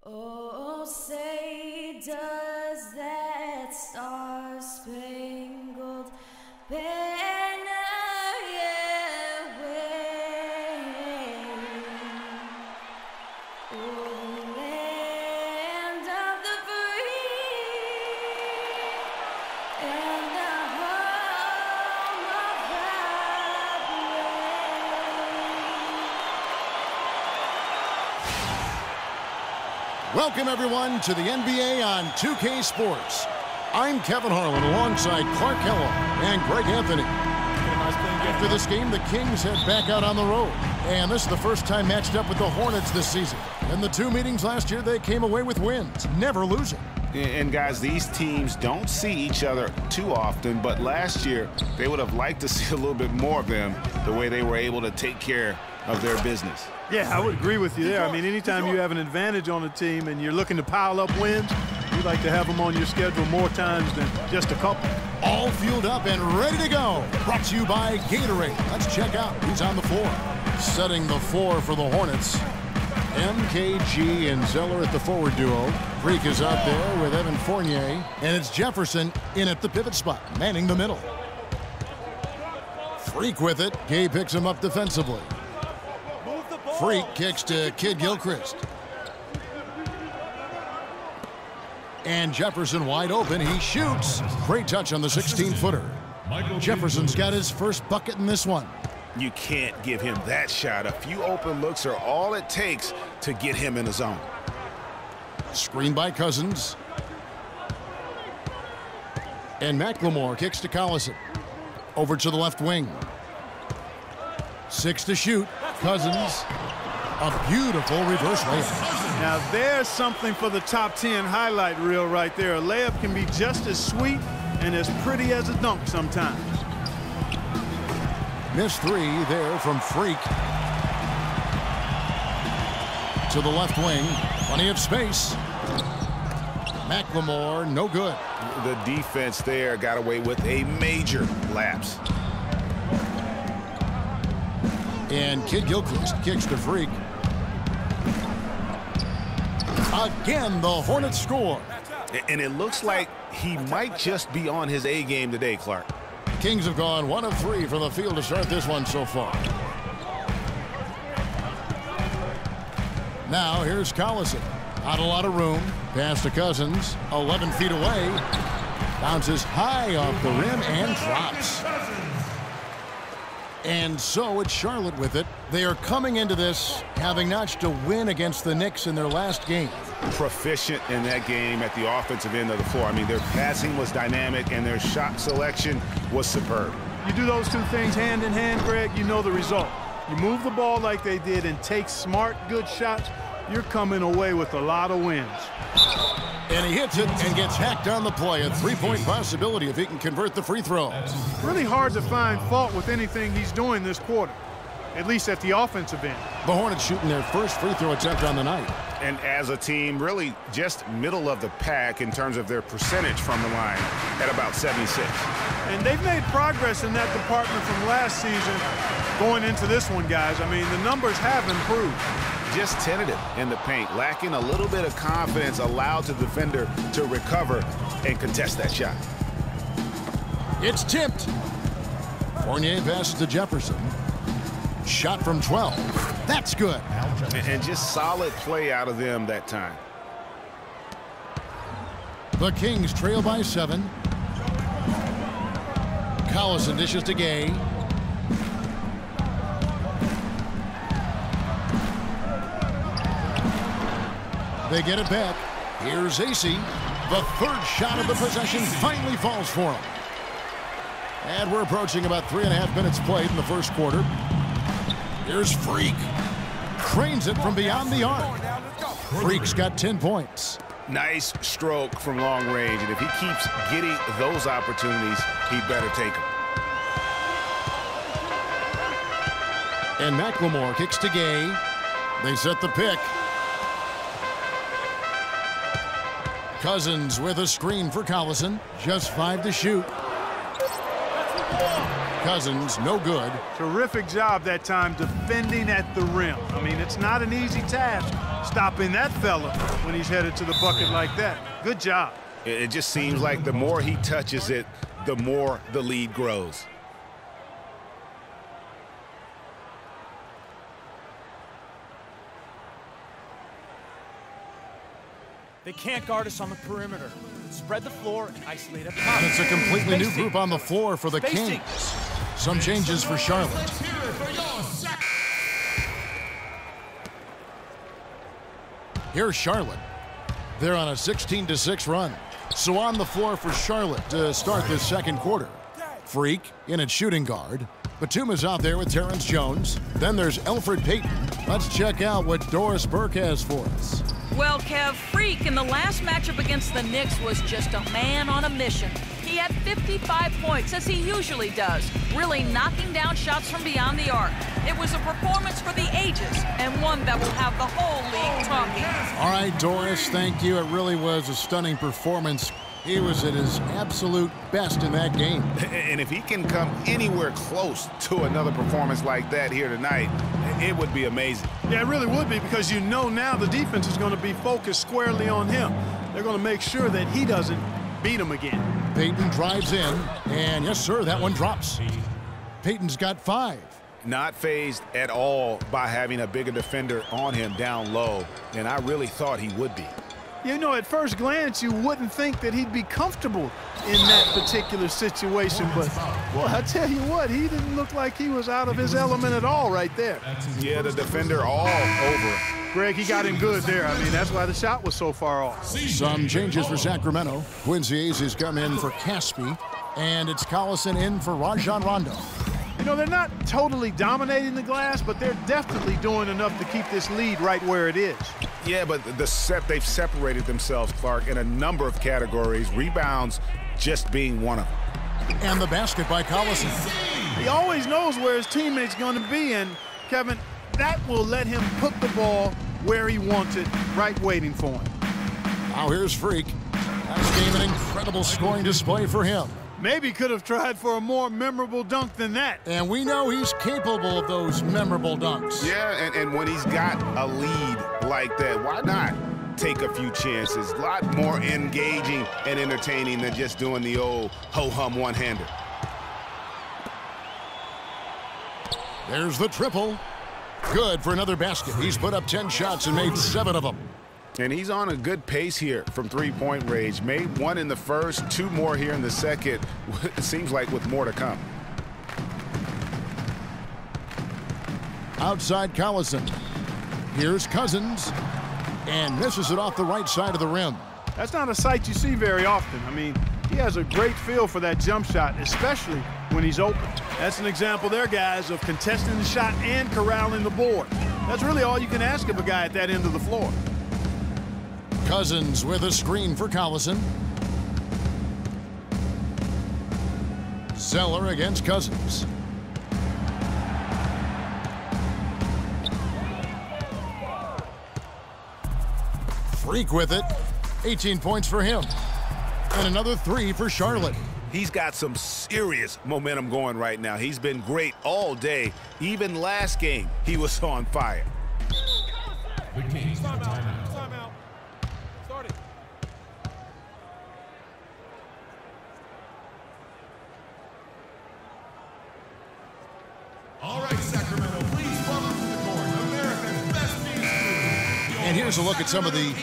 Oh, say does that star-spangled banner yet wave o'er the land of the free and the home of the brave. Welcome, everyone, to the NBA on 2K Sports. I'm Kevin Harlan alongside Clark Kellogg and Greg Anthony. After this game, the Kings head back out on the road. And this is the first time matched up with the Hornets this season. In the two meetings last year, they came away with wins, never losing. And guys, these teams don't see each other too often, but last year they would have liked to see a little bit more of them, the way they were able to take care of their business. Yeah, I would agree with you there. I mean, anytime you have an advantage on a team and you're looking to pile up wins, you'd like to have them on your schedule more times than just a couple. All fueled up and ready to go. Brought to you by Gatorade. Let's check out who's on the floor. Setting the floor for the Hornets, MKG and Zeller at the forward duo. Freak is out there with Evan Fournier. And it's Jefferson in at the pivot spot, manning the middle. Freak with it. Gay picks him up defensively. Freak kicks to Kid Gilchrist. And Jefferson wide open. He shoots. Great touch on the 16-footer. Jefferson's got his first bucket in this one. You can't give him that shot. A few open looks are all it takes to get him in the zone. Screen by Cousins. And McLemore kicks to Collison. Over to the left wing. 6 to shoot. Cousins. A beautiful reverse layup. Now, there's something for the top 10 highlight reel right there. A layup can be just as sweet and as pretty as a dunk sometimes. Missed 3 there from Freak. To the left wing. Plenty of space. McLemore, no good. The defense there got away with a major lapse. And Kid Gilchrist kicks to Freak. Again, the Hornets score. And it looks like he might just be on his A game today, Clark. Kings have gone 1 of 3 from the field to start this one so far. Now here's Collison. Not a lot of room. Pass to Cousins. 11 feet away. Bounces high off the rim and drops. And so it's Charlotte with it. They are coming into this having notched a win against the Knicks in their last game. Proficient in that game at the offensive end of the floor. I mean, their passing was dynamic and their shot selection was superb. You do those two things hand in hand, Greg, you know the result. You move the ball like they did and take smart, good shots, you're coming away with a lot of wins. And he hits it and gets hacked on the play. A three-point possibility if he can convert the free throws. Really hard to find fault with anything he's doing this quarter, at least at the offensive end. The Hornets shooting their first free throw attempt on the night. And as a team, really just middle of the pack in terms of their percentage from the line at about 76. And they've made progress in that department from last season going into this one, guys. I mean, the numbers have improved. Just tentative in the paint, lacking a little bit of confidence, allowed the defender to recover and contest that shot. It's tipped. Fournier passes to Jefferson. Shot from 12. That's good. And just solid play out of them that time. The Kings trail by 7. Collison dishes to Gay. They get it back. Here's AC. The third shot of the possession finally falls for him. And we're approaching about 3.5 minutes played in the first quarter. Here's Freak. Cranes it from beyond the arc. Freak's got 10 points. Nice stroke from long range, and if he keeps getting those opportunities, he better take them. And McLemore kicks to Gay. They set the pick. Cousins with a screen for Collison. Just 5 to shoot. Cousins, no good. Terrific job that time defending at the rim. I mean, it's not an easy task stopping that fella when he's headed to the bucket like that. Good job. It just seems like the more he touches it, the more the lead grows. They can't guard us on the perimeter. Spread the floor and isolate up top. And it's a completely new group on the floor for the Kings. Some changes for Charlotte. Here's Charlotte. They're on a 16-6 run. So on the floor for Charlotte to start this second quarter. Freak in at shooting guard. Batuma's out there with Terrence Jones. Then there's Elfrid Payton. Let's check out what Doris Burke has for us. Well, Kev, Freak in the last matchup against the Knicks was just a man on a mission. He had 55 points, as he usually does, really knocking down shots from beyond the arc. It was a performance for the ages, and one that will have the whole league talking. All right, Doris, thank you. It really was a stunning performance. He was at his absolute best in that game. And if he can come anywhere close to another performance like that here tonight, it would be amazing. Yeah, it really would be, because you know now the defense is going to be focused squarely on him. They're going to make sure that he doesn't beat him again. Payton drives in, and yes, sir, that one drops. Payton's got 5. Not fazed at all by having a bigger defender on him down low, and I really thought he would be. You know, at first glance, you wouldn't think that he'd be comfortable in that particular situation, but, well, I tell you what, he didn't look like he was out of his element at all right there. Yeah, the defender all over. Greg, he got him good there. I mean, that's why the shot was so far off. Some changes for Sacramento. Quincy Hayes has come in for Caspi, and it's Collison in for Rajon Rondo. You know, they're not totally dominating the glass, but they're definitely doing enough to keep this lead right where it is. Yeah, but they've separated themselves, Clark, in a number of categories, rebounds just being one of them. And the basket by Collison. He always knows where his teammate's going to be, and, Kevin, that will let him put the ball where he wants it, right waiting for him. Now here's Freak. Last game, an incredible scoring display for him. Maybe could have tried for a more memorable dunk than that. And we know he's capable of those memorable dunks. Yeah, and when he's got a lead like that, why not take a few chances? A lot more engaging and entertaining than just doing the old ho-hum one-hander. There's the triple. Good for another basket. He's put up 10 shots and made 7 of them. And he's on a good pace here from three-point range. Made 1 in the first, 2 more here in the second. It seems like with more to come. Outside Collison. Here's Cousins. And misses it off the right side of the rim. That's not a sight you see very often. I mean, he has a great feel for that jump shot, especially when he's open. That's an example there, guys, of contesting the shot and corralling the board. That's really all you can ask of a guy at that end of the floor. Cousins with a screen for Collison. Zeller against Cousins. Freak with it. 18 points for him. And another 3 for Charlotte. He's got some serious momentum going right now. He's been great all day. Even last game, he was on fire. The Kings timeout. Start it. All right, Sacramento, please welcome to the court America's best team. And here's a look at some of the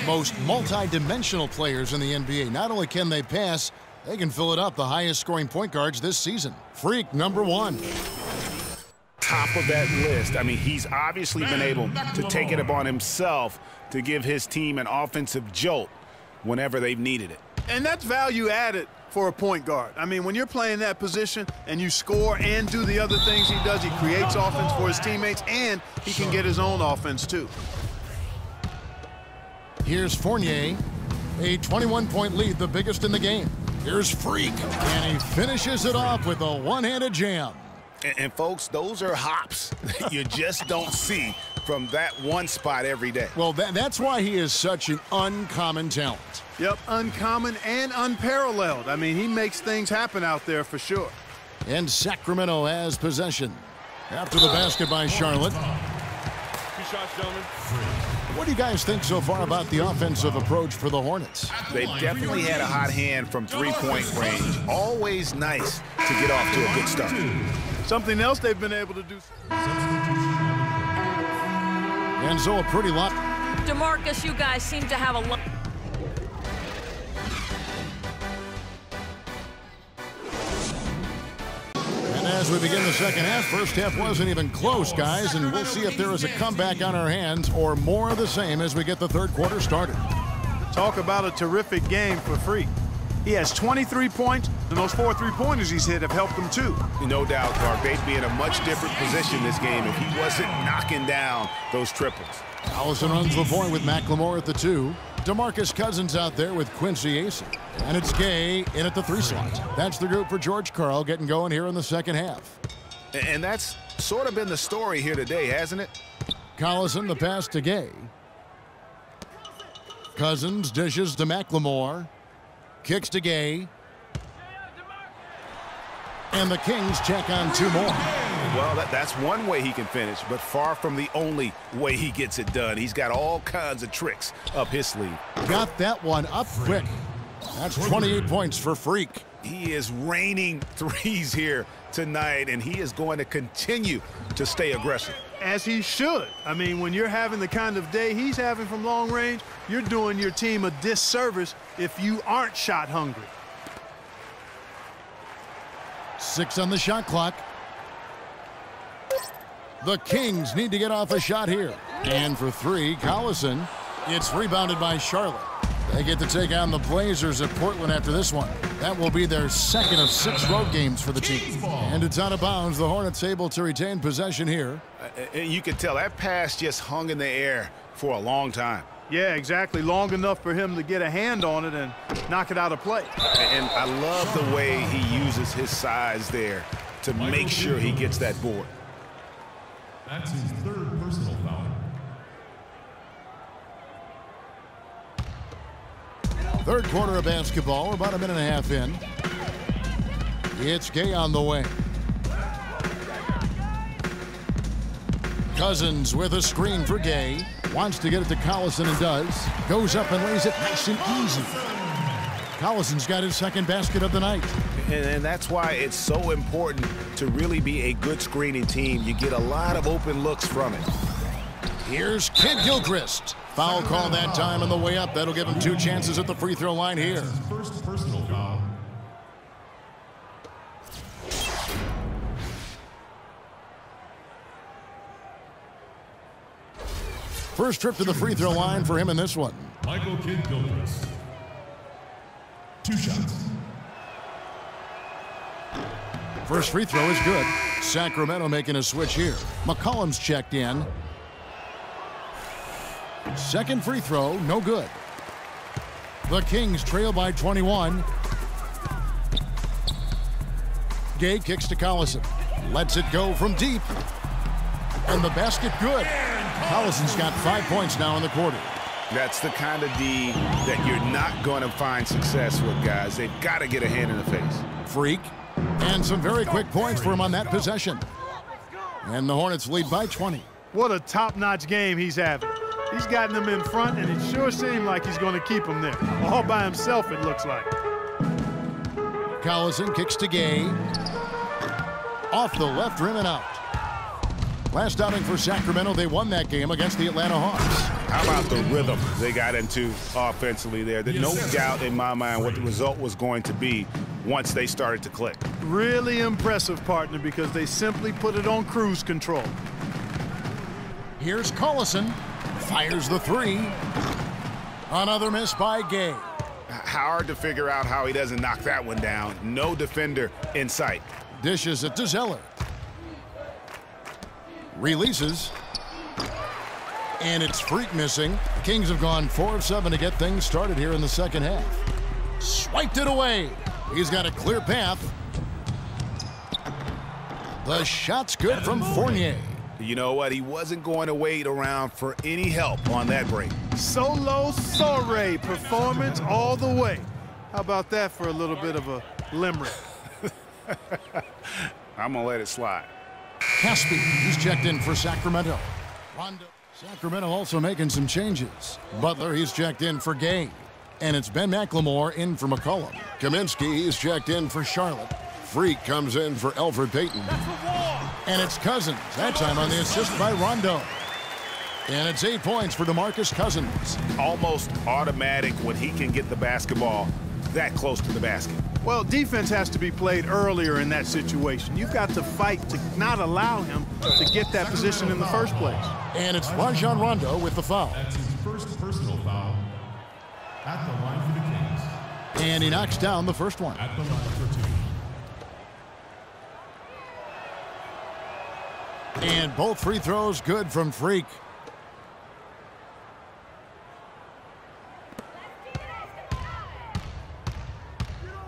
most multi-dimensional players in the NBA. Not only can they pass, they can fill it up. The highest scoring point guards this season. Freak, number 1. Top of that list. I mean, he's obviously been able to take it upon himself to give his team an offensive jolt whenever they've needed it. And that's value added for a point guard. I mean, when you're playing that position and you score and do the other things he does, he creates offense for his teammates, and he can get his own offense too. Here's Fournier. A 21-point lead, the biggest in the game. Here's Freak, and he finishes it off with a one-handed jam. And folks, those are hops that you just don't see from that one spot every day. Well, that's why he is such an uncommon talent. Yep, uncommon and unparalleled. I mean, he makes things happen out there for sure. And Sacramento has possession. After the basket by Charlotte. 2 shots, gentlemen. What do you guys think so far about the offensive approach for the Hornets? They've definitely had a hot hand from three-point range. Always nice to get off to a good start. Something else they've been able to do. And so a pretty lot. DeMarcus, you guys seem to have a lot. And as we begin the second half, first half wasn't even close, guys, and we'll see if there is a comeback on our hands or more of the same as we get the third quarter started. Talk about a terrific game for Freak. He has 23 points, and those 4 3-pointers he's hit have helped him too. No doubt, Clark, they'd be in a much different position this game if he wasn't knocking down those triples. Allison runs the point with McLemore at the 2. DeMarcus Cousins out there with Quincy Acey. And it's Gay in at the 3 slot. That's the group for George Karl getting going here in the second half. And that's sort of been the story here today, hasn't it? Collison, the pass to Gay. Cousins dishes to McLemore. Kicks to Gay. And the Kings check on 2 more. Well, that's one way he can finish, but far from the only way he gets it done. He's got all kinds of tricks up his sleeve. Got that one up quick. That's 28 points for Freak. He is raining threes here tonight, and he is going to continue to stay aggressive. As he should. I mean, when you're having the kind of day he's having from long range, you're doing your team a disservice if you aren't shot hungry. 6 on the shot clock. The Kings need to get off a shot here. And for 3, Collison. It's rebounded by Charlotte. They get to take on the Blazers at Portland after this one. That will be their second of 6 road games for the team. And it's out of bounds. The Hornets able to retain possession here. You can tell that pass just hung in the air for a long time. Yeah, exactly. Long enough for him to get a hand on it and knock it out of play. And I love the way he uses his size there to make sure he gets that board. That's his 3rd personal foul. Third quarter of basketball. We're about a minute and a half in. It's Gay on the way. Cousins with a screen for Gay. Wants to get it to Collison and does. Goes up and lays it nice and easy. Collison's got his second basket of the night. And that's why it's so important to really be a good screening team. You get a lot of open looks from it. Here's Kid Gilchrist. Foul call that time on the way up. That'll give him 2 chances at the free throw line here. His 1st personal foul. First trip to the free throw line for him in this one. Michael Kidd Gilchrist. 2 shots. First free throw is good. Sacramento making a switch here. McCollum's checked in. Second free throw, no good. The Kings trail by 21. Gay kicks to Collison. Lets it go from deep. And the basket good. Collison's got 5 points now in the quarter. That's the kind of D that you're not going to find success with, guys. They've got to get a hand in the face. Freak. And some very quick points for him on that possession. And the Hornets lead by 20. What a top-notch game he's having. He's gotten them in front, and it sure seemed like he's going to keep them there. All by himself, it looks like. Collison kicks to Gay. Off the left rim and out. Last outing for Sacramento, they won that game against the Atlanta Hawks. How about the rhythm they got into offensively there? There's no doubt in my mind what the result was going to be once they started to click. Really impressive, partner, because they simply put it on cruise control. Here's Collison. Fires the 3. Another miss by Gay. Hard to figure out how he doesn't knock that one down. No defender in sight. Dishes it to Zeller. Releases. And it's Freak missing. The Kings have gone 4 of 7 to get things started here in the second half. Swiped it away. He's got a clear path. The shot's good from Fournier. You know what? He wasn't going to wait around for any help on that break. Solo soiree performance all the way. How about that for a little bit of a limerick? I'm going to let it slide. Caspi, he's checked in for Sacramento. Rondo. Sacramento also making some changes. Butler, he's checked in for Gay. And it's Ben McLemore in for McCollum. Kaminsky, he's checked in for Charlotte. Freak comes in for Elfrid Payton. And it's Cousins, that time on the assist by Rondo. And it's 8 points for DeMarcus Cousins. Almost automatic when he can get the basketball that close to the basket. Well, defense has to be played earlier in that situation. You've got to fight to not allow him to get that position in the first place. And it's Rajon Rondo with the foul. That's his first personal foul at the line for the Kings. And he knocks down the first one. At the line for 2. And both free throws good from Freak.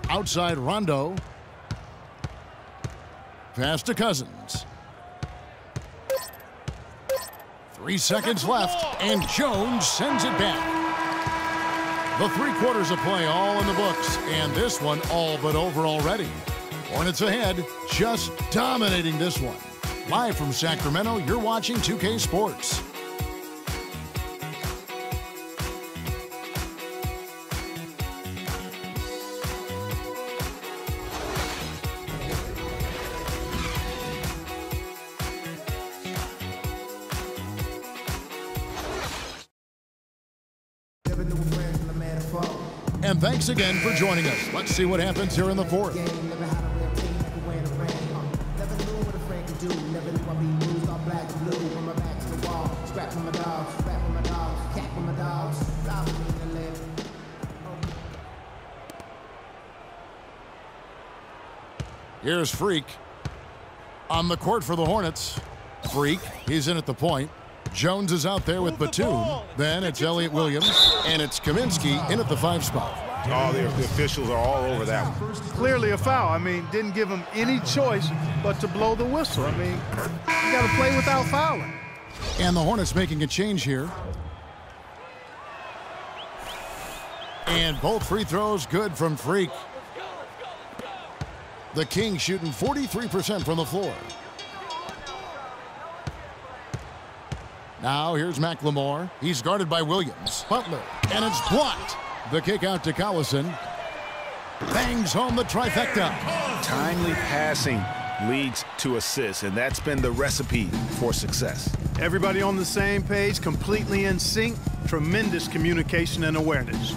Outside Rondo. Pass to Cousins. 3 seconds left, and Jones sends it back. The 3 quarters of play all in the books, and this one all but over already. Hornets ahead, just dominating this one. Live from Sacramento, you're watching 2K Sports. And thanks again for joining us. Let's see what happens here in the fourth. Here's Freak on the court for the Hornets. Freak, he's in at the point. Jones is out there with Batum. Then it's Elliott Williams, and it's Kaminsky in at the 5 spot. Oh, the officials are all over that one. Clearly a foul. I mean, didn't give him any choice but to blow the whistle. I mean, you got to play without fouling. And the Hornets making a change here. And both free throws good from Freak. The Kings shooting 43% from the floor. Now here's McLemore. He's guarded by Williams. Butler, and it's blocked. The kick out to Collison. Bangs home the trifecta. Timely passing leads to assists, and that's been the recipe for success. Everybody on the same page, completely in sync. Tremendous communication and awareness.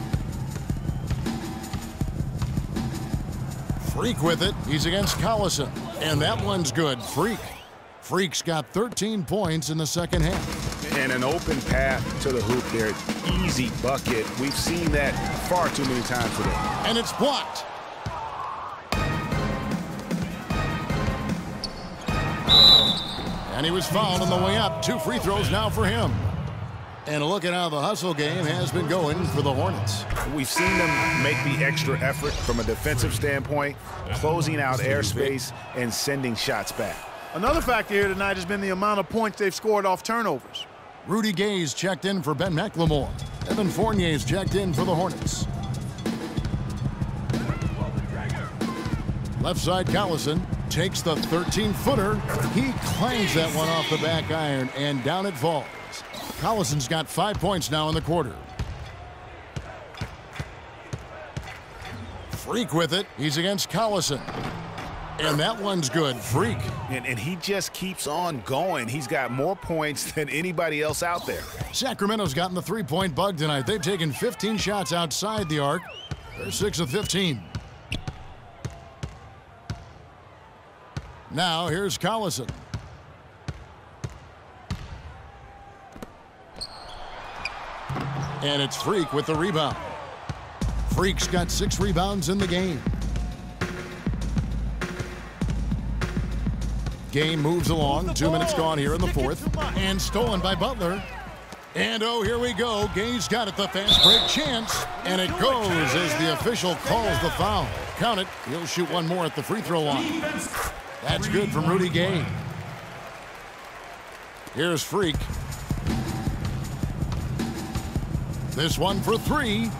Freak with it. He's against Collison. And that one's good. Freak's got 13 points in the second half. And an open path to the hoop there. Easy bucket. We've seen that far too many times today. And it's blocked. And he was fouled on the way up. 2 free throws now for him. And look at how the hustle game has been going for the Hornets. We've seen them make the extra effort from a defensive standpoint, closing out airspace and sending shots back. Another factor here tonight has been the amount of points they've scored off turnovers. Rudy Gay's checked in for Ben McLemore. Evan Fournier's checked in for the Hornets. Left side Collison takes the 13-footer. He clangs that one off the back iron, and down it falls. Collison's got 5 points now in the quarter. Freak with it. He's against Collison. And that one's good. Freak. And he just keeps on going. He's got more points than anybody else out there. Sacramento's gotten the 3-point bug tonight. They've taken 15 shots outside the arc. They're 6 of 15. Now here's Collison. And it's Freak with the rebound. Freak's got 6 rebounds in the game. Game moves along. 2 minutes gone here in the fourth. And stolen by Butler. And oh, here we go. Gay's got it, the fast break chance. And it goes as the official calls the foul. Count it. He'll shoot one more at the free throw line. That's good from Rudy Gay. Here's Freak. This one for 3.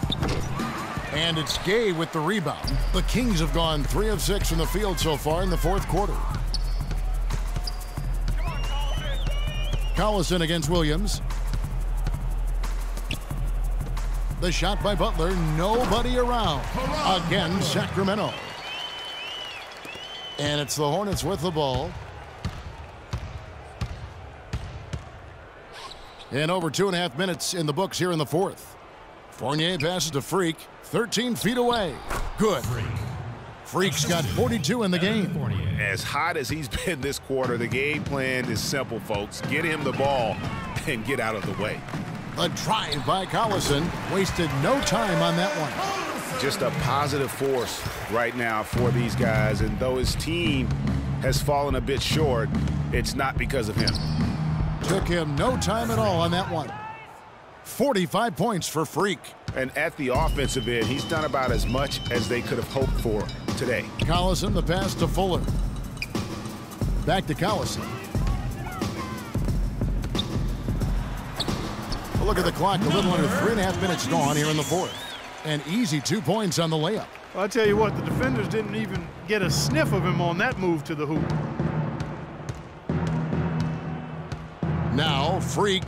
And it's Gay with the rebound. The Kings have gone 3 of 6 from the field so far in the fourth quarter. Collison against Williams. The shot by Butler, nobody around. Again, Sacramento. And it's the Hornets with the ball. And over 2.5 minutes in the books here in the fourth. Fournier passes to Freak, 13 feet away. Good. Freak's got 42 in the game. As hot as he's been this quarter, the game plan is simple, folks. Get him the ball and get out of the way. A drive by Collison. Wasted no time on that one. Just a positive force right now for these guys. And though his team has fallen a bit short, it's not because of him. Took him no time at all on that one. 45 points for Freak. And at the offensive end, he's done about as much as they could have hoped for today. Collison, the pass to Fuller. Back to Collison. A look at the clock, a little under 3.5 minutes gone here in the fourth. An easy 2 points on the layup. Well, I'll tell you what, the defenders didn't even get a sniff of him on that move to the hoop. Now, Freak.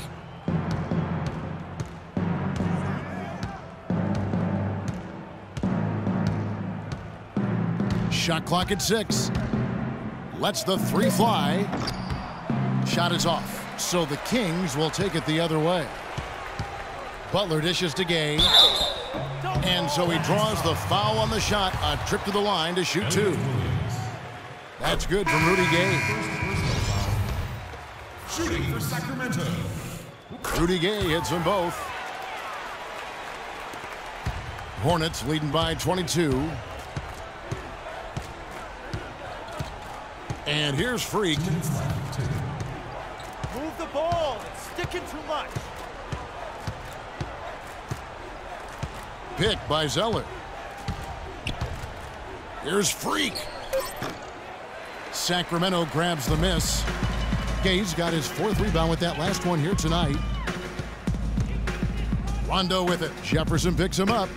Shot clock at 6. Lets the 3 fly. Shot is off. So the Kings will take it the other way. Butler dishes to Gay. And so he draws the foul on the shot. A trip to the line to shoot 2. That's good from Rudy Gay. Shooting for Sacramento. Rudy Gay hits them both. Hornets leading by 22. And here's Freak. Move the ball. It's sticking too much. Pick by Zeller. Here's Freak. Sacramento grabs the miss. Gay's got his 4th rebound with that last one here tonight. Rondo with it. Jefferson picks him up.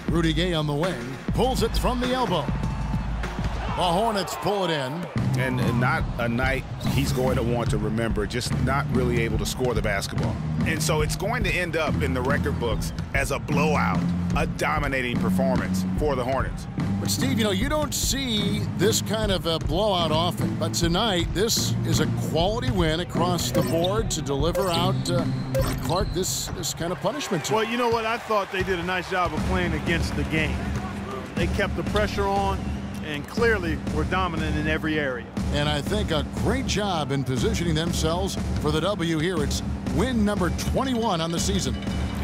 Rudy Gay on the wing. Pulls it from the elbow. The Hornets pull it in. And not a night he's going to want to remember, just not really able to score the basketball. And so it's going to end up in the record books as a blowout, a dominating performance for the Hornets. But Steve, you don't see this kind of a blowout often. But tonight, this is a quality win across the board to deliver out Clark this kind of punishment to him. Well, you know what? I thought they did a nice job of playing against the game. They kept the pressure on and clearly were dominant in every area. And I think a great job in positioning themselves for the W here. It's win number 21 on the season.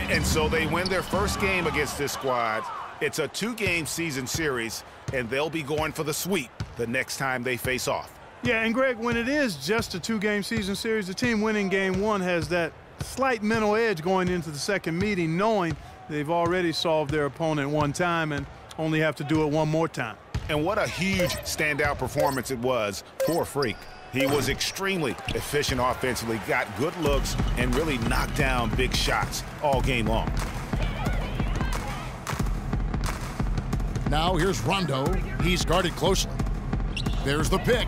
And so they win their first game against this squad. It's a 2-game season series, and they'll be going for the sweep the next time they face off. Yeah, and Greg, when it is just a 2-game season series, the team winning game 1 has that slight mental edge going into the second meeting, knowing they've already solved their opponent one time and only have to do it one more time. And what a huge standout performance it was for Freak. He was extremely efficient offensively, got good looks, and really knocked down big shots all game long. Now here's Rondo. He's guarded closely. There's the pick.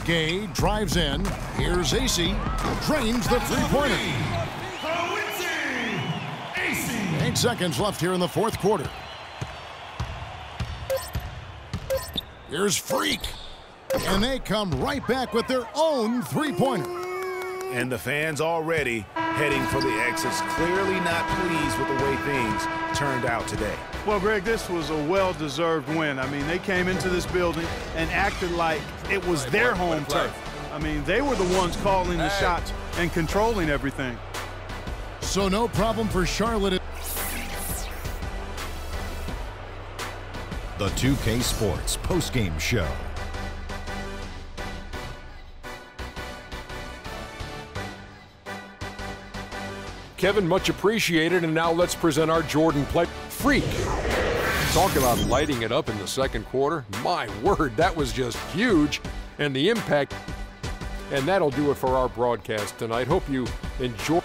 Gay drives in. Here's AC. Drains the three-pointer. 8 seconds left here in the fourth quarter. Here's Freak. And they come right back with their own three-pointer. And the fans already heading for the exits, clearly not pleased with the way things turned out today. Well, Greg, this was a well-deserved win. I mean, they came into this building and acted like it was their home turf. I mean, they were the ones calling the shots and controlling everything. So no problem for Charlotte. The 2K Sports postgame show. Kevin, much appreciated, and now let's present our Jordan play. Freak. Talk about lighting it up in the second quarter. My word, that was just huge. And the impact. And that'll do it for our broadcast tonight. Hope you enjoy.